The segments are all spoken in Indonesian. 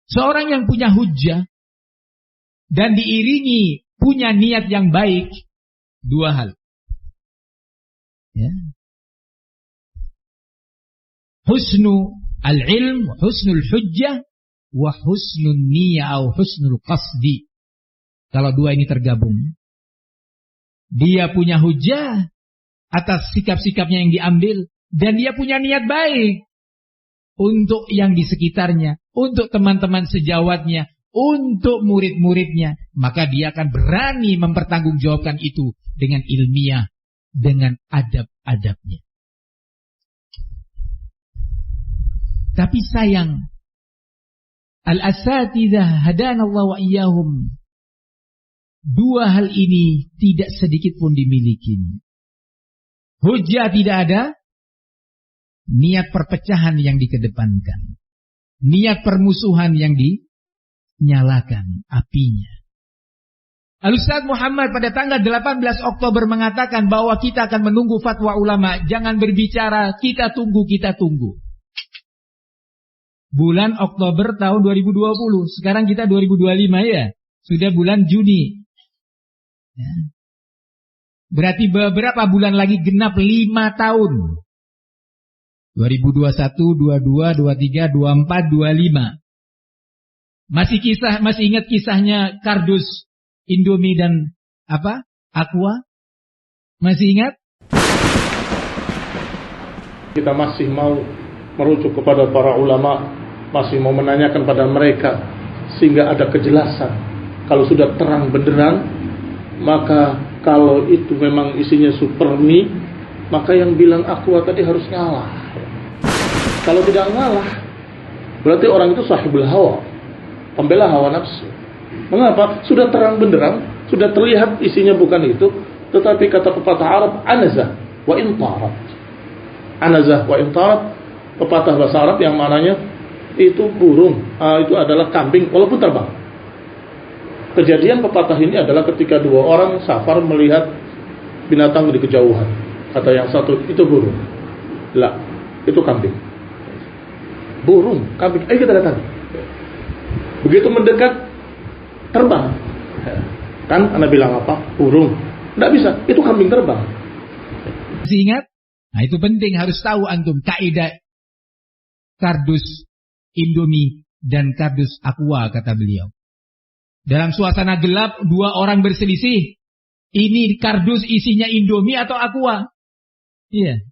Seorang yang punya hujjah dan diiringi punya niat yang baik, dua hal. Ya. Husnu al-ilm, husnul hujjah, wa husnul niyah atau husnul qasdi. Kalau dua ini tergabung, dia punya hujjah atas sikap-sikapnya yang diambil, dan dia punya niat baik untuk yang di sekitarnya, untuk teman-teman sejawatnya, untuk murid-muridnya, maka dia akan berani mempertanggungjawabkan itu dengan ilmiah, dengan adab-adabnya. Tapi sayang, al-asatidzah hadanallahu wa iyyahum, dua hal ini tidak sedikit pun dimiliki. Hujjah tidak ada, niat perpecahan yang dikedepankan, niat permusuhan yang dinyalakan apinya. Al-Ustaz Muhammad pada tanggal 18 Oktober mengatakan bahwa kita akan menunggu fatwa ulama. Jangan berbicara, kita tunggu. Bulan Oktober tahun 2020. Sekarang kita 2025 ya. Sudah bulan Juni. Ya. Berarti beberapa bulan lagi genap 5 tahun. 2021, 22, 23, 24, 25. Masih ingat kisahnya kardus Indomie dan Aqua? Masih ingat? Kita masih mau merujuk kepada para ulama, masih mau menanyakan pada mereka sehingga ada kejelasan. Kalau sudah terang benderang, maka kalau itu memang isinya supermi, maka yang bilang Aqua tadi harus ngalah. Kalau tidak ngalah, berarti orang itu sahibul hawa, pembela hawa nafsu. Mengapa? Sudah terang benderang, sudah terlihat isinya bukan itu, tetapi kata pepatah Arab, anazah wa intarat. Anazah wa intarat, pepatah bahasa Arab yang mananya itu burung, itu adalah kambing walaupun terbang. Kejadian pepatah ini adalah ketika dua orang safar melihat binatang di kejauhan. Kata yang satu, itu burung. Lah, itu kambing. Burung, kambing, ayo kita datang. Begitu mendekat, terbang. Kan Anda bilang apa? Burung. Tidak bisa, itu kambing terbang. Masih ingat? Nah itu penting, harus tahu antum kaidah kardus Indomie dan kardus Aqua, kata beliau. Dalam suasana gelap, dua orang berselisih. Ini kardus isinya Indomie atau Aqua? Iya.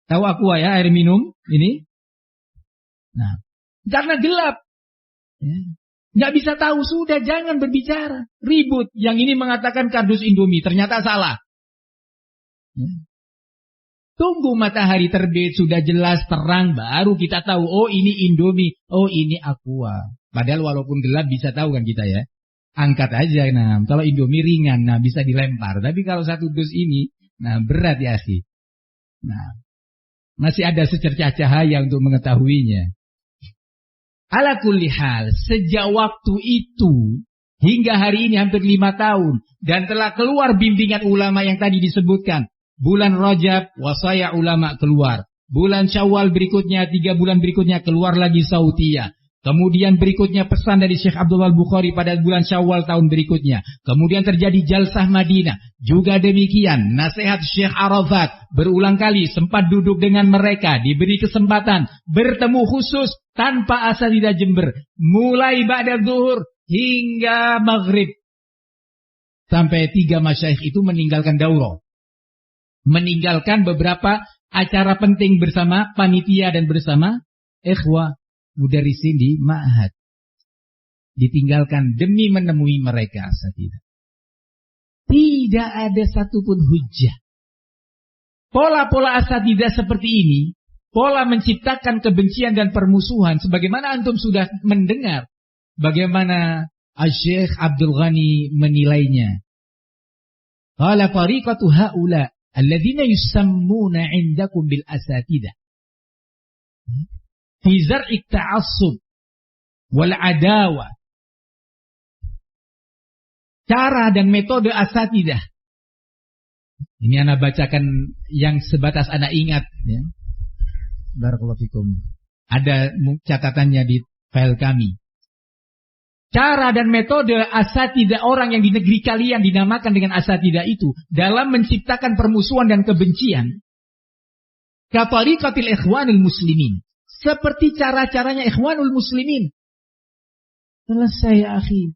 Tahu Aqua ya, air minum ini? Nah, karena gelap. Ya. Nggak bisa tahu, sudah jangan berbicara. Ribut. Yang ini mengatakan kardus Indomie, ternyata salah. Ya. Tunggu matahari terbit, sudah jelas terang, baru kita tahu, oh ini Indomie, oh ini Aqua. Padahal walaupun gelap bisa tahu kan kita ya. Angkat aja, nah kalau Indomie ringan, nah bisa dilempar. Tapi kalau satu dus ini, nah berat ya sih. Nah, masih ada secercah cahaya untuk mengetahuinya. Ala kulli hal, sejak waktu itu hingga hari ini hampir 5 tahun dan telah keluar bimbingan ulama yang tadi disebutkan. Bulan Rajab, wasaya ulama keluar. Bulan Syawal berikutnya, 3 bulan berikutnya keluar lagi Sautiyah. Kemudian berikutnya pesan dari Syekh Abdullah Bukhari pada bulan Syawal tahun berikutnya. Kemudian terjadi Jalsah Madinah. Juga demikian, nasihat Syekh Arafat berulang kali sempat duduk dengan mereka, diberi kesempatan bertemu khusus tanpa asatidzah Jember, mulai ba'da zuhur hingga maghrib. Sampai 3 masyayikh itu meninggalkan daurah, meninggalkan beberapa acara penting bersama panitia dan bersama ikhwah mudarrisin di ma'had. Ditinggalkan demi menemui mereka asatidzah. Tidak ada satupun hujjah. Pola-pola asatidzah seperti ini, pola menciptakan kebencian dan permusuhan, sebagaimana antum sudah mendengar bagaimana Syekh Abdul Ghani menilainya. Qala tariqatu haula alladzina yusammuna 'indakum bil asatidzah fi zar'i ta'assub wal adawa. Cara dan metode asatidzah. Ini anak bacakan yang sebatas anak ingat ya. Barakallahu fikum. Ada catatannya di file kami. Cara dan metode asatidah orang yang di negeri kalian dinamakan dengan asatidah itu dalam menciptakan permusuhan dan kebencian. Katariqatil ikhwanul muslimin. Seperti cara-caranya ikhwanul muslimin. Selesai ya akhi.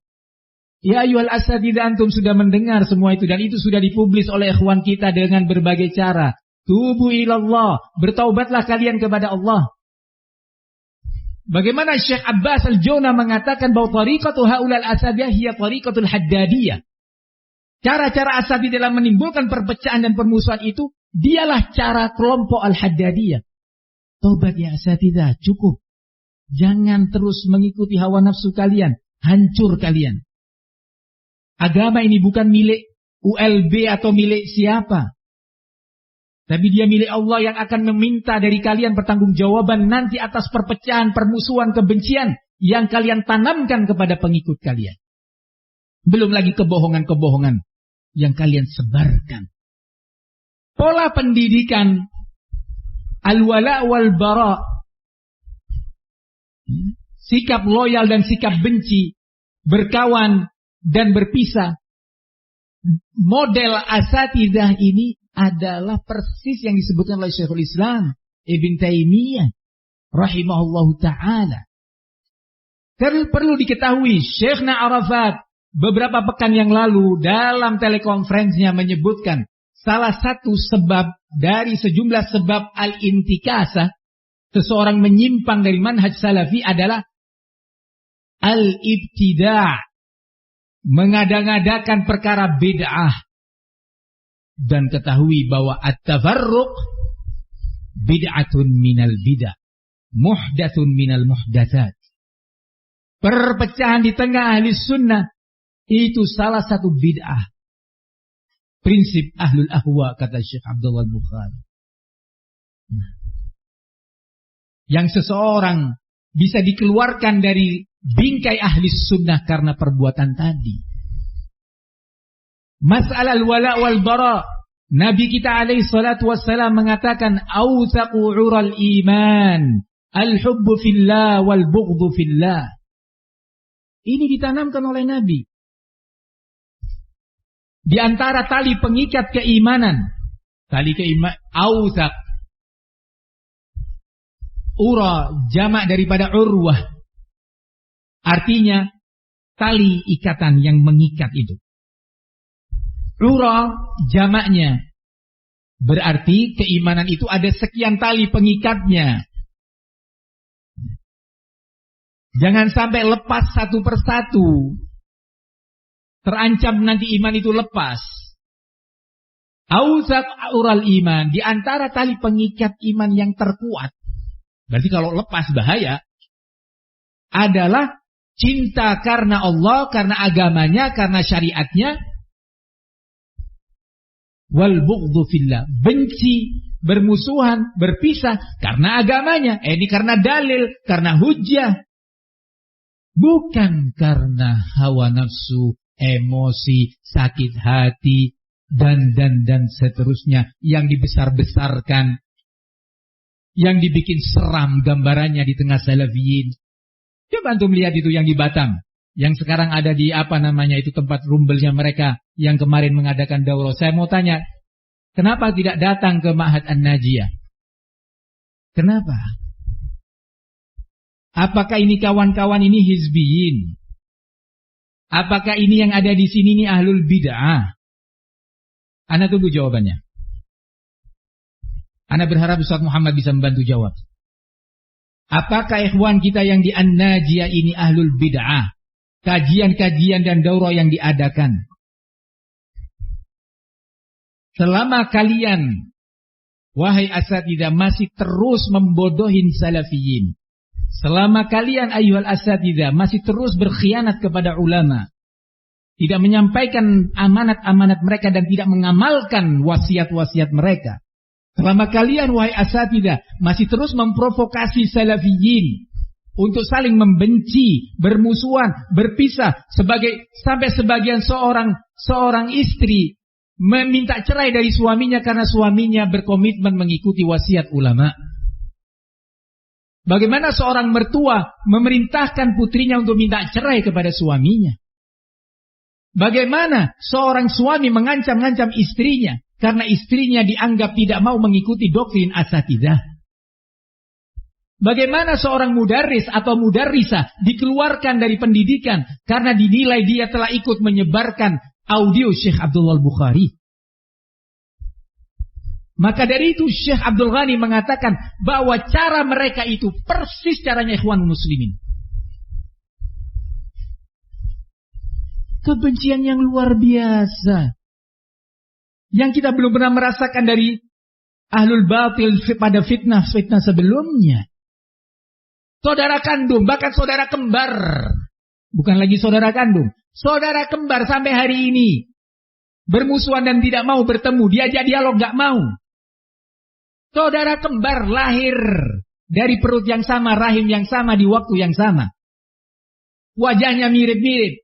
Ya ayyuhal asatidah, antum sudah mendengar semua itu. Dan itu sudah dipublis oleh ikhwan kita dengan berbagai cara. Tubu ilallah. Bertaubatlah kalian kepada Allah. Bagaimana Syekh Abbas Al-Jawna mengatakan bahwa tariqatu haulal asabiyah hiya tariqatul haddadiyah. Cara-cara asabi dalam menimbulkan perpecahan dan permusuhan itu, dialah cara kelompok al-haddadiyah. Taubat ya asatidah, cukup. Jangan terus mengikuti hawa nafsu kalian. Hancur kalian. Agama ini bukan milik ULB atau milik siapa. Tapi dia milik Allah yang akan meminta dari kalian pertanggungjawaban nanti atas perpecahan, permusuhan, kebencian yang kalian tanamkan kepada pengikut kalian. Belum lagi kebohongan-kebohongan yang kalian sebarkan. Pola pendidikan al-wala wal bara, sikap loyal dan sikap benci, berkawan dan berpisah. Model asatidah ini adalah persis yang disebutkan oleh Syekhul Islam Ibn Taimiyah rahimahullahu ta'ala. Perlu diketahui, Syekhna Arafat beberapa pekan yang lalu dalam telekonferensinya menyebutkan salah satu sebab dari sejumlah sebab al-intikasah, seseorang menyimpang dari manhaj salafi adalah al-ibtida', mengada-ngadakan perkara bid'ah. Dan ketahui bahwa at-tafarruq bid'atun minal bid'ah, muhdatsun minal muhdatsat. Perpecahan di tengah ahli sunnah itu salah satu bid'ah. Prinsip ahlul ahwa, kata Syekh Abdullah Bukhari. Yang seseorang bisa dikeluarkan dari bingkai ahli sunnah karena perbuatan tadi. Masalah al-wala wal bara, Nabi kita alaihi salatu wassalam mengatakan awsaqu ural iman al-hubbu fillah wal bughdhu fillah. Ini ditanamkan oleh Nabi. Di antara tali pengikat keimanan, tali keimanan awsaq, ura jamak daripada urwah, artinya tali ikatan yang mengikat itu. Ura jamaknya berarti keimanan itu ada sekian tali pengikatnya. Jangan sampai lepas satu persatu. Terancam nanti iman itu lepas. Awsaq ural iman, di antara tali pengikat iman yang terkuat, berarti kalau lepas bahaya, adalah cinta karena Allah, karena agamanya, karena syariatnya. Wal bughdhu fillah, benci, bermusuhan, berpisah karena agamanya. Ini karena dalil, karena hujjah. Bukan karena hawa nafsu, emosi, sakit hati, dan seterusnya yang dibesar-besarkan, yang dibikin seram gambarannya di tengah salafiyin. Coba antum lihat itu yang di Batam, yang sekarang ada di itu tempat rumbelnya mereka yang kemarin mengadakan daurah. Saya mau tanya, kenapa tidak datang ke Ma'had An-Najiyah? Kenapa? Apakah ini kawan-kawan ini hizbiyin? Apakah ini yang ada di sini ini ahlul bid'ah? Ana tunggu jawabannya. Ana berharap Ustaz Muhammad bisa membantu jawab. Apakah ikhwan kita yang di An-Najiyah ini ahlul bid'ah? Kajian-kajian dan daurah yang diadakan. Selama kalian, wahai asatidah, masih terus membodohin salafiyin. Selama kalian, ayyuhal asatidah, masih terus berkhianat kepada ulama. Tidak menyampaikan amanat-amanat mereka dan tidak mengamalkan wasiat-wasiat mereka. Selama kalian, wahai asatidah, masih terus memprovokasi salafiyin untuk saling membenci, bermusuhan, berpisah, sampai sebagian seorang istri meminta cerai dari suaminya karena suaminya berkomitmen mengikuti wasiat ulama. Bagaimana seorang mertua memerintahkan putrinya untuk minta cerai kepada suaminya? Bagaimana seorang suami mengancam-ngancam istrinya karena istrinya dianggap tidak mau mengikuti doktrin asatidzah? Bagaimana seorang mudarris atau mudarrisah dikeluarkan dari pendidikan karena dinilai dia telah ikut menyebarkan audio Syekh Abdullah Al-Bukhari? Maka dari itu Syekh Abdul Ghani mengatakan bahwa cara mereka itu persis caranya Ikhwan Muslimin. Kebencian yang luar biasa. Yang kita belum pernah merasakan dari ahlul batil pada fitnah-fitnah sebelumnya. Saudara kandung, bahkan saudara kembar. Bukan lagi saudara kandung. Saudara kembar sampai hari ini. Bermusuhan dan tidak mau bertemu. Diajak dialog gak mau. Saudara kembar lahir dari perut yang sama, rahim yang sama, di waktu yang sama. Wajahnya mirip-mirip.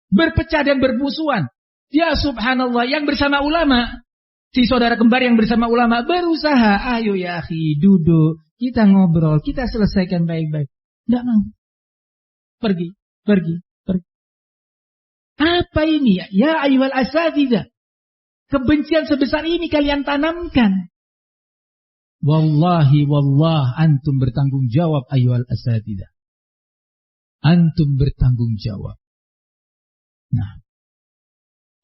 Berpecah dan bermusuhan. Ya subhanallah, yang bersama ulama. Si saudara kembar yang bersama ulama berusaha. Ayo ya akhi, duduk. Kita ngobrol, kita selesaikan baik-baik. Tidak mau. Pergi. Apa ini ya? Ya ayyuhal asatidzah. Kebencian sebesar ini kalian tanamkan. Wallahi wallah antum bertanggung jawab ayyuhal asatidzah. Antum bertanggung jawab. Nah,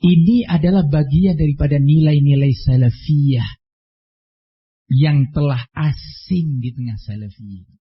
ini adalah bagian daripada nilai-nilai salafiyah yang telah asing di tengah salafiyah.